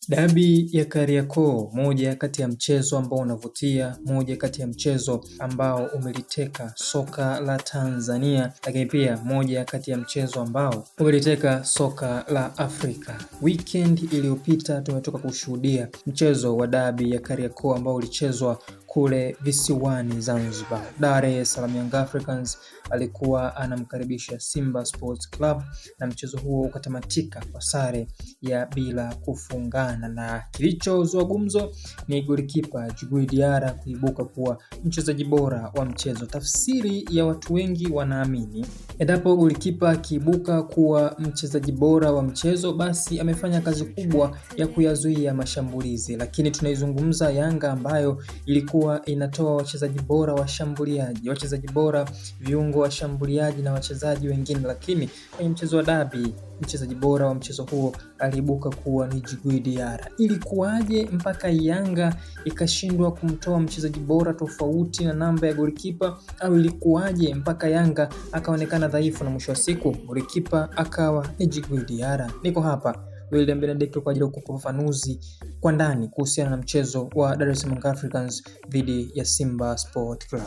Dabi ya Kariakoo, moja kati ya mchezo ambao unavutia, moja kati ya mchezo ambao umeliteka soka la Tanzania, lakini pia moja kati ya mchezo ambao umeliteka soka la Afrika. Weekend iliyopita tumetoka kushuhudia mchezo wa dabi ya Kariakoo ambao ulichezwa kule visiwani Zanzibar. Dar es Salaam Young Africans alikuwa anamkaribisha Simba Sports Club na mchezo huo ukatamatika kwa sare ya bila kufungana, na kilichozua gumzo ni golikipa Djigui Diarra kuibuka kuwa mchezaji bora wa mchezo. Tafsiri ya watu wengi wanaamini endapo golikipa akiibuka kuwa mchezaji bora wa mchezo, basi amefanya kazi kubwa ya kuyazuia mashambulizi. Lakini tunaizungumza Yanga ambayo ilikuwa inatoa wachezaji bora washambuliaji, wachezaji bora viungo washambuliaji na wachezaji wengine, lakini kwenye mchezo wa dabi mchezaji bora wa mchezo huo aliibuka kuwa ni Djigui Diarra. Ilikuwaje mpaka Yanga ikashindwa kumtoa mchezaji bora tofauti na namba ya golikipa, au ilikuwaje mpaka Yanga akaonekana dhaifu na mwisho wa siku golikipa akawa ni Djigui Diarra? Niko hapa William Benedict kwa ajili ya kukupa ufafanuzi kwa ndani kuhusiana na mchezo wa Dar es Salaam Africans dhidi ya Simba Sport Club.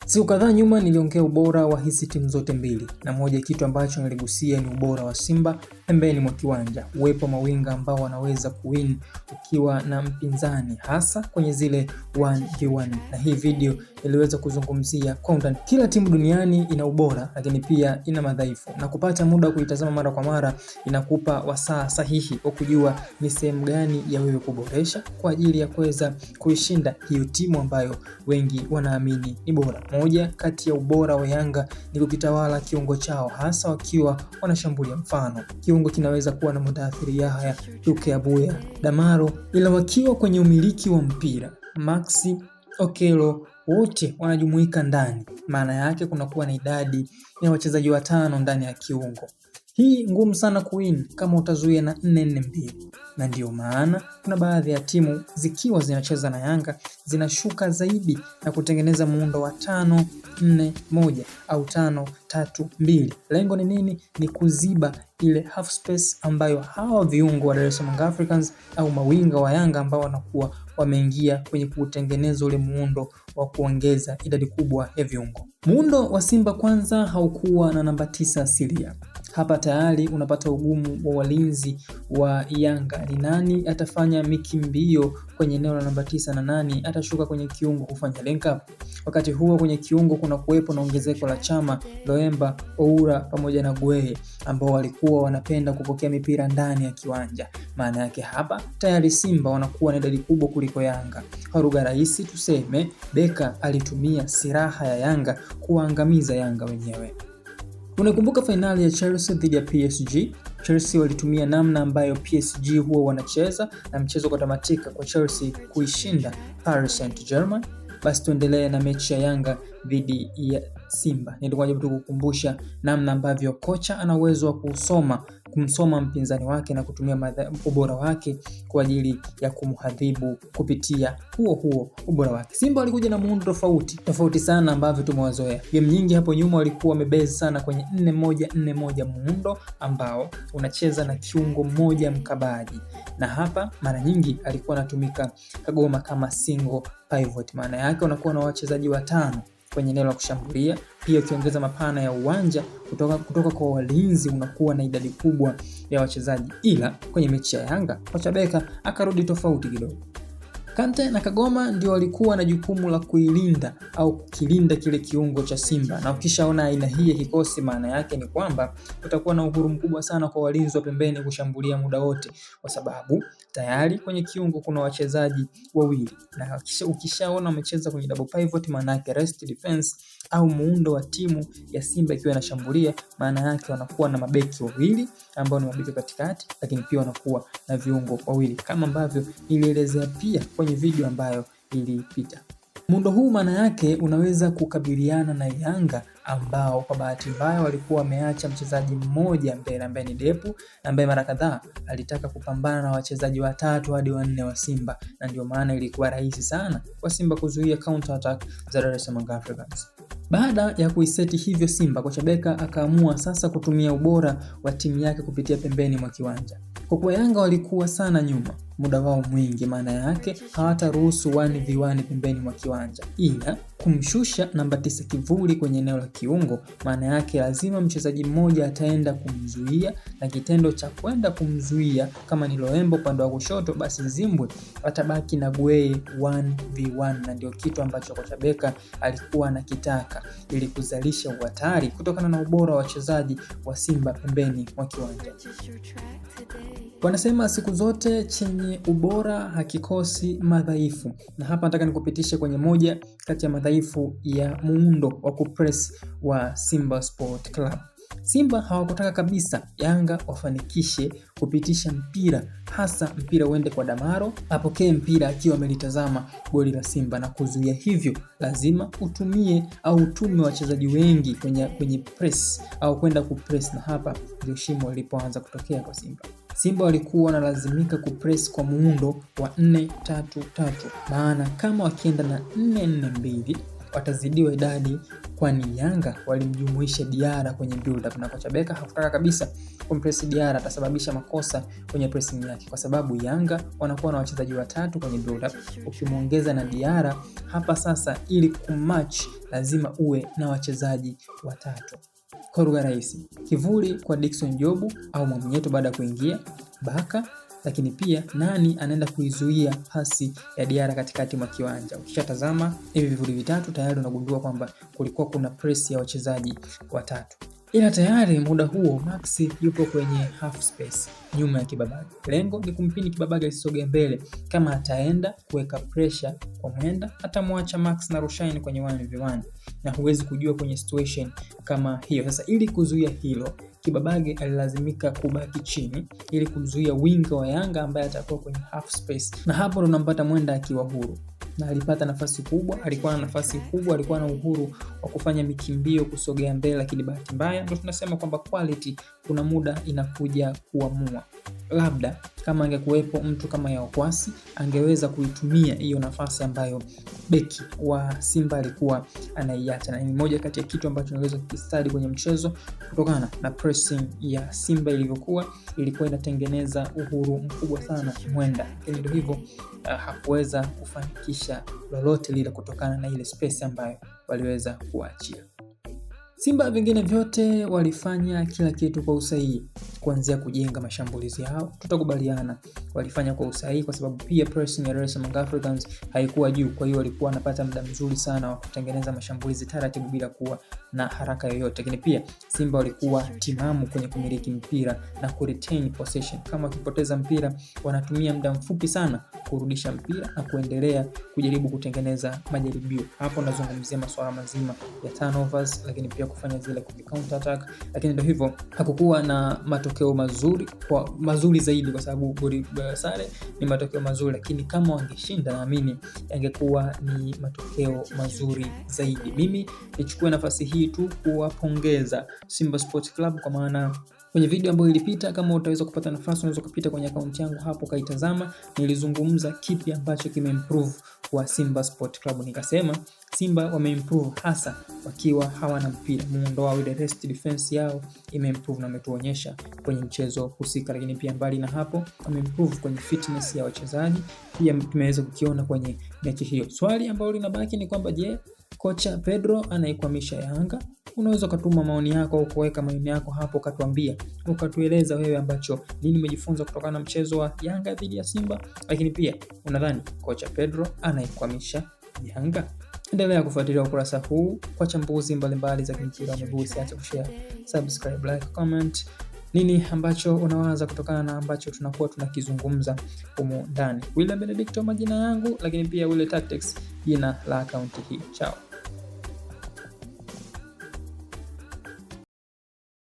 Siku kadhaa nyuma niliongea ubora wa hizi timu zote mbili, na moja kitu ambacho niligusia ni ubora wa Simba pembeni mwa kiwanja, uwepo mawinga ambao wanaweza kuwin ukiwa na mpinzani, hasa kwenye zile 1v1. Na hii video iliweza kuzungumzia content. Kila timu duniani ina ubora lakini pia ina madhaifu, na kupata muda wa kuitazama mara kwa mara inakupa wasaa sahihi wa kujua ni sehemu gani ya wewe kuboresha kwa ajili ya kuweza kuishinda hiyo timu ambayo wengi wanaamini ni bora. Moja kati ya ubora wa Yanga ni kukitawala kiungo chao, hasa wakiwa wanashambulia. Mfano, kiungo kinaweza kuwa na Mudathir Yahya, Duke Abuya, Damaro, ila wakiwa kwenye umiliki wa mpira, Maxi, Okello wote wanajumuika ndani. Maana yake kunakuwa na idadi ya wachezaji watano ndani ya kiungo. Hii ngumu sana kuwin kama utazuia na 4-4-2. Na ndio maana kuna baadhi ya timu zikiwa zinacheza na Yanga zinashuka zaidi na kutengeneza muundo wa 5-4-1 au 5-3-2. Lengo ni nini? Ni kuziba ile half space ambayo hawa viungo wa Dar es Salaam Africans au mawinga wa Yanga ambao wanakuwa wameingia kwenye kutengeneza ule muundo wa kuongeza idadi kubwa ya viungo. Muundo wa Simba kwanza haukuwa na namba 9 asilia. Hapa tayari unapata ugumu wa walinzi wa Yanga. Ni nani atafanya mikimbio kwenye eneo la namba 9 na nani atashuka kwenye kiungo kufanya link up? Wakati huo kwenye kiungo kuna kuwepo na ongezeko la Chama, Loemba, Oura pamoja na Gueye ambao walikuwa wanapenda kupokea mipira ndani ya kiwanja. Maana yake hapa tayari Simba wanakuwa na idadi kubwa kuliko Yanga. Kwa lugha rahisi tuseme, Beka alitumia silaha ya Yanga kuangamiza Yanga wenyewe. Unakumbuka finali ya Chelsea dhidi ya PSG? Chelsea walitumia namna ambayo PSG huwa wanacheza na mchezo ukatamatika kwa Chelsea kuishinda Paris Saint-Germain. Basi tuendelee na mechi ya Yanga dhidi ya Simba. Nilikuwa najaribu kukukumbusha namna ambavyo kocha ana uwezo wa kumsoma mpinzani wake na kutumia ubora wake kwa ajili ya kumhadhibu kupitia huo ubora wake. Simba walikuja na muundo tofauti sana ambavyo tumewazoea. Game nyingi hapo nyuma walikuwa wamebase sana kwenye 4-1-4-1, muundo ambao unacheza na kiungo mmoja mkabaji, na hapa mara nyingi alikuwa anatumika Kagoma kama single pivot. Maana yake unakuwa na wachezaji watano kwenye eneo la kushambulia, pia ukiongeza mapana ya uwanja kutoka kwa walinzi unakuwa na idadi kubwa ya wachezaji. Ila kwenye mechi ya Yanga kocha Beka akarudi tofauti kidogo. Kante na Kagoma ndio walikuwa na jukumu la kuilinda au kukilinda kile kiungo cha Simba, na ukishaona aina hii ya kikosi, maana yake ni kwamba utakuwa na uhuru mkubwa sana kwa walinzi wa pembeni kushambulia muda wote, kwa sababu tayari kwenye kiungo kuna wachezaji wawili, na ukishaona umecheza kwenye double pivot, maana yake rest defense au muundo wa timu ya Simba ikiwa inashambulia, maana yake wanakuwa na mabeki wawili ambao ni mabeki katikati, lakini pia wanakuwa na viungo wawili kama ambavyo nilielezea pia kwenye video ambayo ilipita. Muundo huu maana yake unaweza kukabiliana na Yanga ambao kwa bahati mbaya walikuwa wameacha mchezaji mmoja mbele ambaye ni Depu, ambaye mara kadhaa alitaka kupambana na wachezaji 3 hadi 4 wa Simba, na ndio maana ilikuwa rahisi sana kwa Simba kuzuia counter attack za Dar es Salaam Africans. Baada ya kuiseti hivyo Simba, kocha Beka akaamua sasa kutumia ubora wa timu yake kupitia pembeni mwa kiwanja. Kwa kuwa Yanga walikuwa sana nyuma muda wao mwingi, maana yake hawataruhusu 1v1 pembeni mwa kiwanja, ila kumshusha namba 9 Kivuli kwenye eneo la kiungo, maana yake lazima mchezaji mmoja ataenda kumzuia, na kitendo cha kwenda kumzuia kama ni Loembo upande wa kushoto, basi Zimbwe atabaki na Gueye 1v1, na ndio kitu ambacho kocha Beka alikuwa anakitaka ili kuzalisha uhatari kutokana na ubora wa wachezaji wa Simba pembeni mwa kiwanja. Wanasema siku zote chenye ubora hakikosi madhaifu, na hapa nataka nikupitishe kwenye moja kati ya madhaifu ya muundo wa kupress wa Simba Sport Club. Simba hawakutaka kabisa Yanga wafanikishe kupitisha mpira, hasa mpira uende kwa Damaro apokee mpira akiwa amelitazama goli la Simba, na kuzuia hivyo lazima utume wachezaji wengi kwenye press au kwenda kupress, na hapa ndio shimo lilipoanza kutokea kwa Simba. Simba walikuwa wanalazimika kupress kwa muundo wa 4-3-3, maana kama wakienda na 4-4-2 watazidiwa idadi, kwani Yanga walimjumuisha Diara kwenye build up, na kocha Beka hakutaka kabisa kumpress Diara, atasababisha makosa kwenye pressing yake, kwa sababu Yanga wanakuwa na wachezaji watatu kwenye build up, ukimuongeza na Diara hapa sasa, ili kumatch lazima uwe na wachezaji watatu. Kwa lugha rahisi, Kivuli kwa Dickson Jobu au Mwamnyeto baada ya kuingia Baka, lakini pia nani anaenda kuizuia pasi ya Diara katikati mwa kiwanja. Ukishatazama hivi vivuli vitatu tayari unagundua kwamba kulikuwa kuna press ya wachezaji watatu. Ila tayari muda huo Max yupo kwenye half space nyuma ya Kibabage. Lengo ni kumpini Kibabage asisogee mbele. Kama ataenda kuweka pressure kwa Mwenda, atamwacha Max na Rushaine kwenye 1v1, na huwezi kujua kwenye situation kama hiyo. Sasa ili kuzuia hilo, Kibabage alilazimika kubaki chini ili kumzuia winga wa Yanga ambaye atakuwa kwenye half space, na hapo tunampata Mwenda akiwa huru, na alipata nafasi kubwa, alikuwa na uhuru wa kufanya mikimbio kusogea mbele, lakini bahati mbaya ndio tunasema kwamba quality kuna muda inakuja kuamua. Labda kama angekuwepo mtu kama ya Okwasi angeweza kuitumia hiyo nafasi ambayo beki wa Simba alikuwa anaiacha, na ni moja kati ya kitu ambacho naweza kukistadi kwenye mchezo kutokana na pressing ya Simba ilikuwa inatengeneza uhuru mkubwa sana Mwenda, lakini ndio hivyo hakuweza kufanikisha lolote lile kutokana na ile space ambayo waliweza kuachia. Simba vingine vyote walifanya kila kitu kwa usahihi, kuanzia kujenga mashambulizi yao, tutakubaliana walifanya kwa usahihi, kwa sababu pia pressing ya Dar es Salaam Africans haikuwa juu, kwa hiyo walikuwa wanapata muda mzuri sana wa kutengeneza mashambulizi taratibu bila kuwa na haraka yoyote. Lakini pia Simba walikuwa timamu kwenye kumiliki mpira na ku retain possession. Kama wakipoteza mpira wanatumia muda mfupi sana kurudisha mpira na kuendelea kujaribu kutengeneza majaribio. Hapo nazungumzia masuala mazima ya turnovers, lakini pia kufanya zile counter attack, lakini ndio hivyo hakukuwa na matokeo mazuri zaidi, kwa sababu goli sare ni matokeo mazuri, lakini kama wangeshinda naamini yangekuwa ni matokeo mazuri zaidi. Mimi nichukue nafasi hii tu kuwapongeza Simba Sports Club, kwa maana kwenye video ambayo ilipita, kama utaweza kupata nafasi unaweza kupita kwenye account yangu hapo kaitazama, nilizungumza kipi ambacho kimeimprove kwa Simba Sport Club. Nikasema Simba wameimprove hasa wakiwa hawana mpira, muundo wao ile rest defense yao imeimprove na umetuonyesha kwenye mchezo husika, lakini pia mbali na hapo wameimprove kwenye fitness ya wachezaji, pia tumeweza kukiona kwenye mechi hiyo. Swali ambalo linabaki ni kwamba je, kocha Pedro anaikwamisha Yanga? Unaweza kutuma maoni yako au kuweka maoni yako hapo, katuambia, ukatueleza wewe ambacho nini umejifunza kutokana na mchezo wa Yanga dhidi ya Simba, lakini pia unadhani kocha Pedro anaikwamisha Yanga? Endelea kufuatilia ukurasa huu kwa chambuzi mbalimbali za mpira wa miguu. Usiache kushare, subscribe, like, comment nini ambacho unawaza kutokana na ambacho tunakuwa tunakizungumza humu ndani. William Benedicto majina yangu, lakini pia Wile Tactics jina la account hii. Ciao.